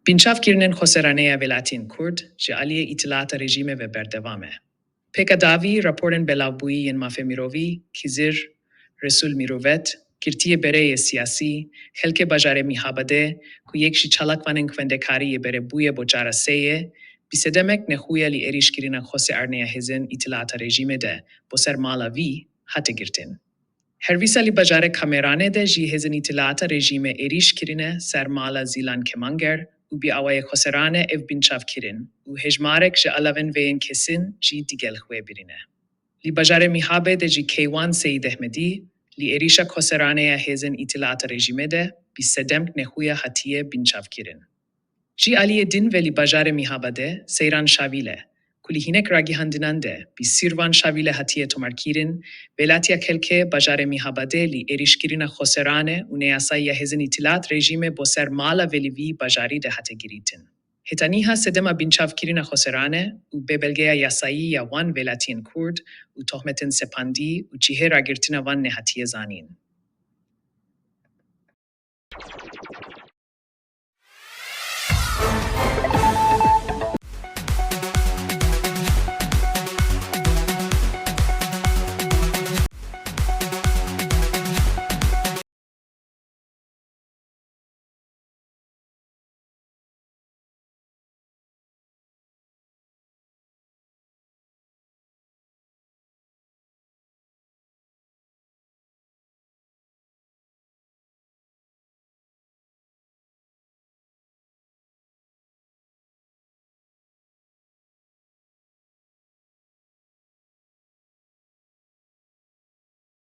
بینچافکردنên xweseraneyê welatiyên Kurd ji aliyê îtilata rejîmê ve berdewam e. Pêka davî raporên belavbûyî yên mafê mirovî, kîzir, Resul Mîrovet, girtiye bereyê siyasî, xelkê bajarê Mîhabadê ku yek ji çalakvanên xwendekarî yê berebûye bo cara sê ye, bîsedemek nexûya li êrîşkirina xwesearneya hêzên îtilata rejîmê de bo ser mala wî hate girtin. Hervîsa li bajarê Kameranê de jî hêzên îtilata rejîmê êrîş kirine ser mala Zîlan Kemanger û bîawayê xweserane ev bînçavkirin û hejmarek ji alavên vê yên kesin jî digelxwê birîne. Li bajarê Mîhabê de jî Keywan Seyid Ehmedî, li êrîşa xweseraneya hêzên îtilata rejîmê de bîsedem nexûya hatiye bînçavkirin. Jî aliyê din ve li bajarê Mîhabadê Seyran Şavîle, ku li hinek ragihandinan de bî Sîrvan Şavîle hatiye tomarkirin, velatiya kelkê bajarê Mîhabadê li êrîşkirina xweserane û neyasayiya hêzên îtilat rejîmê bo ser mala ve li vî bajarî de hate girîtin. Hêtanîha sedema bînçavkirina xweserane û bêbelgeya yasayî ya wan welatiyên Kurd û tohmetên sepandî û cihê ragirtina wan nehatiye zanîn.